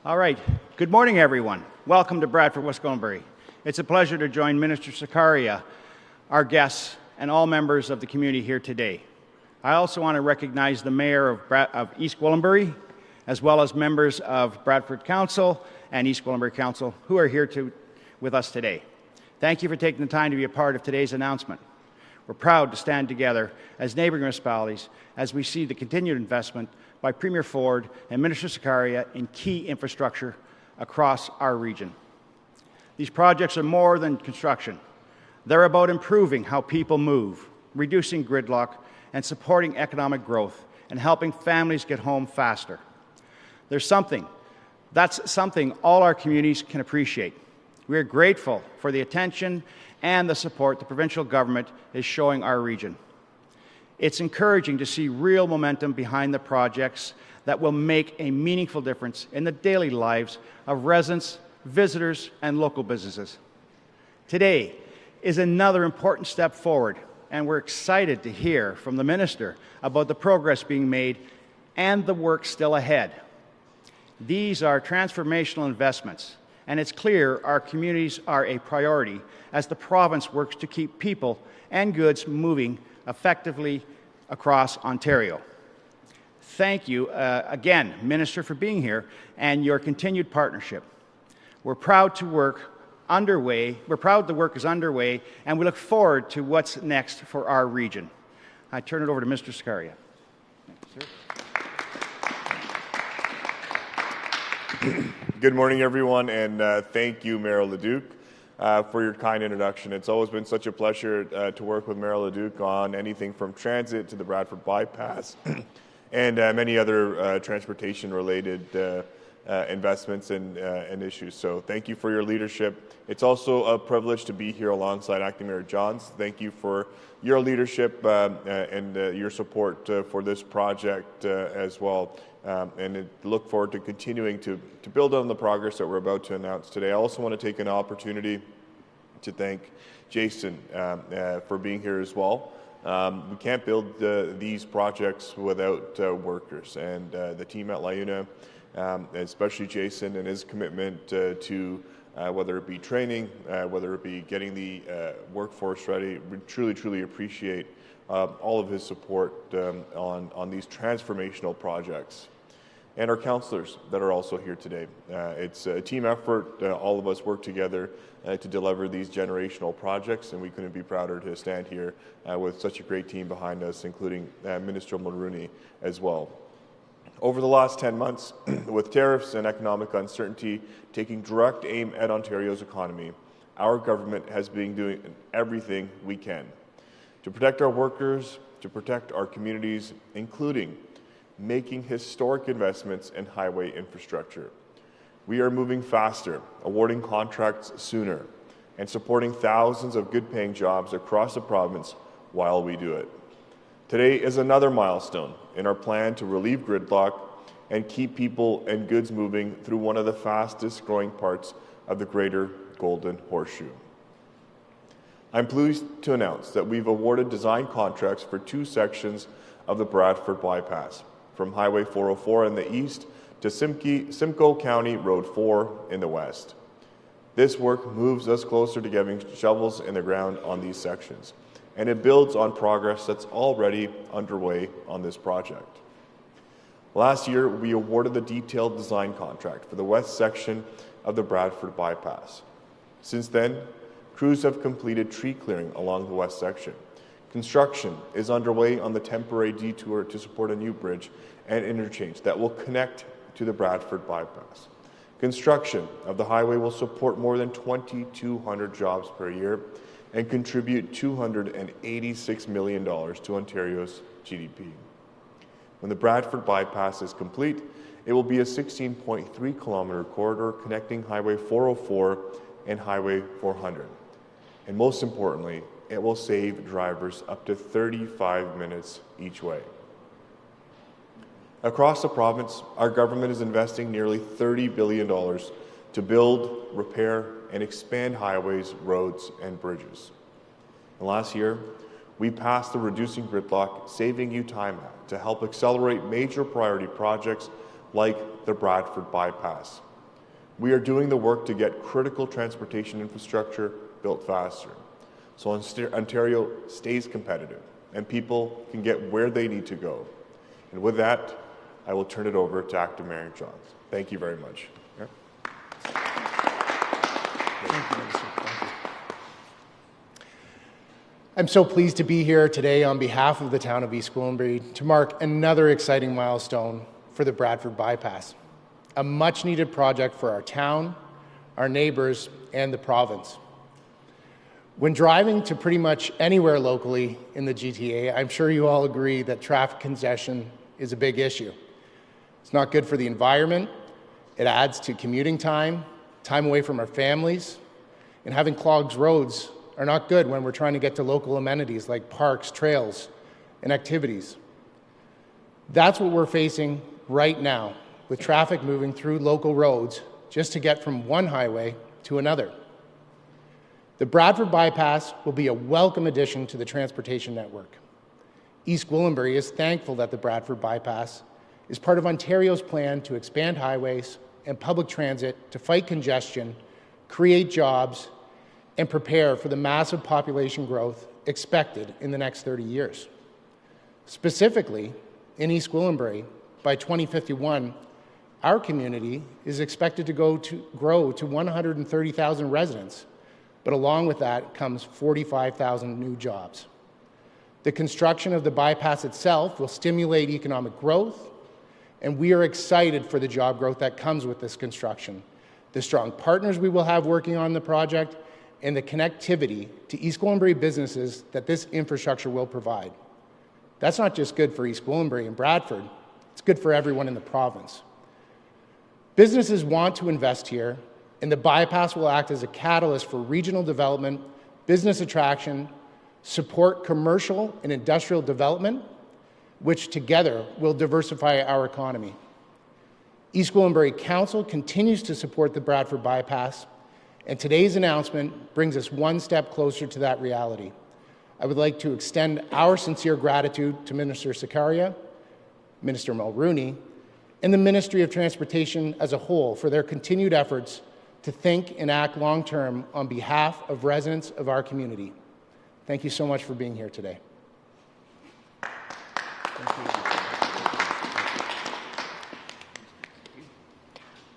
All right. Good morning, everyone. Welcome to Bradford, West Gwillimbury. It's a pleasure to join Minister Sarkaria, our guests, and all members of the community here today. I also want to recognize the Mayor of East Gwillimbury, as well as members of Bradford Council and East Gwillimbury Council who are here with us today. Thank you for taking the time to be a part of today's announcement. We're proud to stand together as neighbouring municipalities as we see the continued investment by Premier Ford and Minister Sarkaria in key infrastructure across our region. These projects are more than construction. They're about improving how people move, reducing gridlock, and supporting economic growth, and helping families get home faster. That's something all our communities can appreciate. We are grateful for the attention and the support the provincial government is showing our region. It's encouraging to see real momentum behind the projects that will make a meaningful difference in the daily lives of residents, visitors, and local businesses. Today is another important step forward, and we're excited to hear from the Minister about the progress being made and the work still ahead. These are transformational investments, and it's clear our communities are a priority as the province works to keep people and goods moving effectively across Ontario. Thank you again, Minister, for being here and your continued partnership. We're proud the work is underway, and we look forward to what's next for our region. I turn it over to Mr. Sarkaria. Thank you, sir. Good morning, everyone, and thank you, Mayor Leduc, for your kind introduction. It's always been such a pleasure to work with Mayor Leduc on anything from transit to the Bradford bypass and many other transportation-related investments and issues. So thank you for your leadership. It's also a privilege to be here alongside Acting Mayor Johns. Thank you for your leadership and your support for this project as well. And look forward to continuing to build on the progress that we're about to announce today. I also want to take an opportunity to thank Jason for being here as well. We can't build these projects without workers, and the team at LiUNA, especially Jason and his commitment to whether it be training, whether it be getting the workforce ready. We truly appreciate all of his support on these transformational projects. And our councillors that are also here today. It's a team effort. All of us work together to deliver these generational projects, and we couldn't be prouder to stand here with such a great team behind us, including Minister Mulroney as well. Over the last 10 months, with tariffs and economic uncertainty taking direct aim at Ontario's economy, our government has been doing everything we can to protect our workers, to protect our communities, including making historic investments in highway infrastructure. We are moving faster, awarding contracts sooner, and supporting thousands of good-paying jobs across the province while we do it. Today is another milestone in our plan to relieve gridlock and keep people and goods moving through one of the fastest growing parts of the Greater Golden Horseshoe. I'm pleased to announce that we've awarded design contracts for 2 sections of the Bradford bypass, from Highway 404 in the east to Simcoe County Road 4 in the west. This work moves us closer to getting shovels in the ground on these sections, and it builds on progress that's already underway on this project. Last year, we awarded the detailed design contract for the west section of the Bradford bypass. Since then, crews have completed tree clearing along the west section. Construction is underway on the temporary detour to support a new bridge and interchange that will connect to the Bradford bypass. Construction of the highway will support more than 2,200 jobs per year and contribute $286 million to Ontario's GDP. When the Bradford bypass is complete, it will be a 16.3-kilometre corridor connecting Highway 404 and Highway 400. And most importantly, it will save drivers up to 35 minutes each way. Across the province, our government is investing nearly $30 billion to build, repair, and expand highways, roads, and bridges. And last year, we passed the Reducing Gridlock, Saving You Time Act to help accelerate major priority projects like the Bradford bypass, We are doing the work to get critical transportation infrastructure built faster, so Ontario stays competitive and people can get where they need to go. And with that, I will turn it over to Acting Mayor Johns. Thank you very much. Yeah. Thank you, Minister. Thank you. I'm so pleased to be here today on behalf of the town of East Gwillimbury to mark another exciting milestone for the Bradford Bypass, a much-needed project for our town, our neighbours, and the province. When driving to pretty much anywhere locally in the GTA, I'm sure you all agree that traffic congestion is a big issue. It's not good for the environment, it adds to commuting time, time away from our families, and having clogged roads are not good when we're trying to get to local amenities like parks, trails, and activities. That's what we're facing right now, with traffic moving through local roads just to get from one highway to another. The Bradford Bypass will be a welcome addition to the transportation network. East Gwillimbury is thankful that the Bradford Bypass is part of Ontario's plan to expand highways and public transit to fight congestion, create jobs, and prepare for the massive population growth expected in the next 30 years. Specifically, in East Gwillimbury, by 2051, our community is expected to grow to 130,000 residents, but along with that comes 45,000 new jobs. The construction of the bypass itself will stimulate economic growth, and we are excited for the job growth that comes with this construction, the strong partners we will have working on the project, and the connectivity to East Gwillimbury businesses that this infrastructure will provide. That's not just good for East Gwillimbury and Bradford, it's good for everyone in the province. Businesses want to invest here, and the bypass will act as a catalyst for regional development, business attraction, support commercial and industrial development, which together will diversify our economy. East Gwillimbury Council continues to support the Bradford Bypass, and today's announcement brings us one step closer to that reality. I would like to extend our sincere gratitude to Minister Sarkaria, Minister Mulrooney, and the Ministry of Transportation as a whole for their continued efforts to think and act long-term on behalf of residents of our community. Thank you so much for being here today.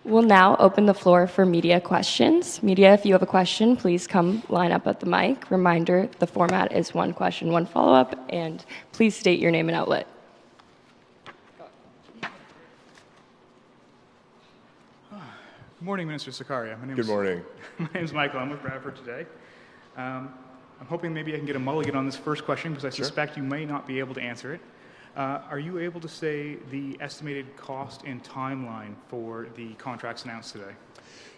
We'll now open the floor for media questions. Media, if you have a question, please come line up at the mic. Reminder, the format is one question, one follow-up, and please state your name and outlet. Good morning, Minister Sarkaria. Good morning. My name is Michael. I'm with Bradford today. I'm hoping maybe I can get a mulligan on this first question because I suspect you may not be able to answer it. Are you able to say the estimated cost and timeline for the contracts announced today?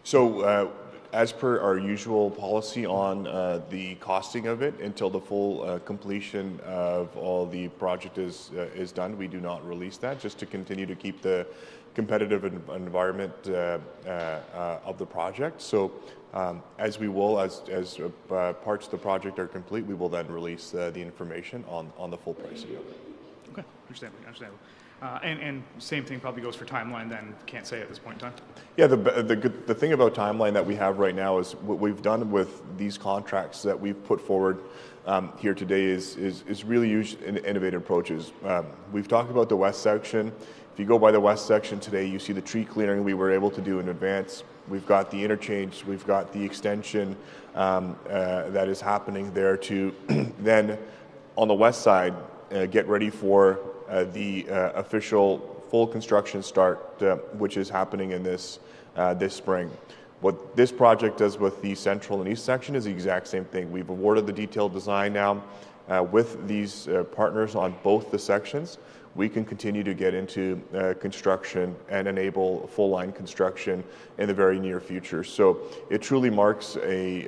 So, as per our usual policy on the costing of it, until the full completion of all the project is done, we do not release that, just to continue to keep the competitive environment of the project. So, as parts of the project are complete, we will then release the information on the full pricing of it. Okay, understandable. And same thing probably goes for timeline then, can't say at this point in time? Yeah, the thing about timeline that we have right now is what we've done with these contracts that we've put forward here today is really use innovative approaches. We've talked about the west section. If you go by the west section today, you see the tree clearing we were able to do in advance. We've got the interchange, we've got the extension that is happening there to then on the west side get ready for the official full construction start, which is happening in this spring. What this project does with the central and east section is the exact same thing. We've awarded the detailed design now with these partners on both the sections. We can continue to get into construction and enable full line construction in the very near future. So it truly marks a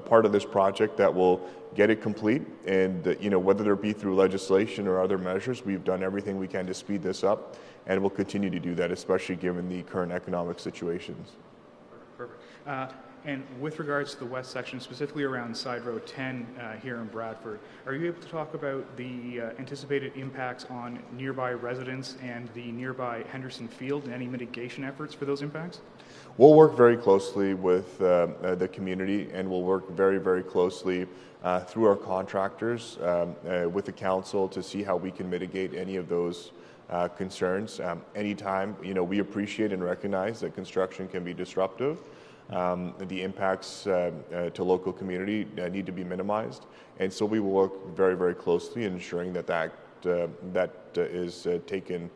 part of this project that will get it complete, and whether it be through legislation or other measures, we've done everything we can to speed this up, and we'll continue to do that, especially given the current economic situations. Perfect. And with regards to the west section, specifically around Side Road 10 here in Bradford, are you able to talk about the anticipated impacts on nearby residents and the nearby Henderson Field and any mitigation efforts for those impacts? We'll work very closely with the community, and we'll work very, very closely through our contractors with the council to see how we can mitigate any of those concerns. Anytime, we appreciate and recognize that construction can be disruptive. The impacts to local community need to be minimized, and so we will work very, very closely in ensuring that is taken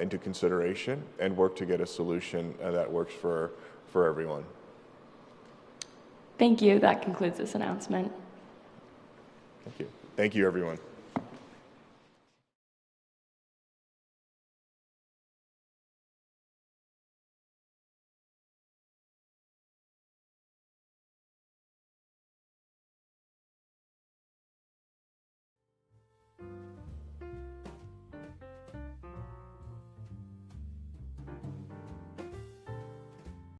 into consideration and work to get a solution that works for everyone. Thank you. That concludes this announcement. Thank you. Thank you, everyone.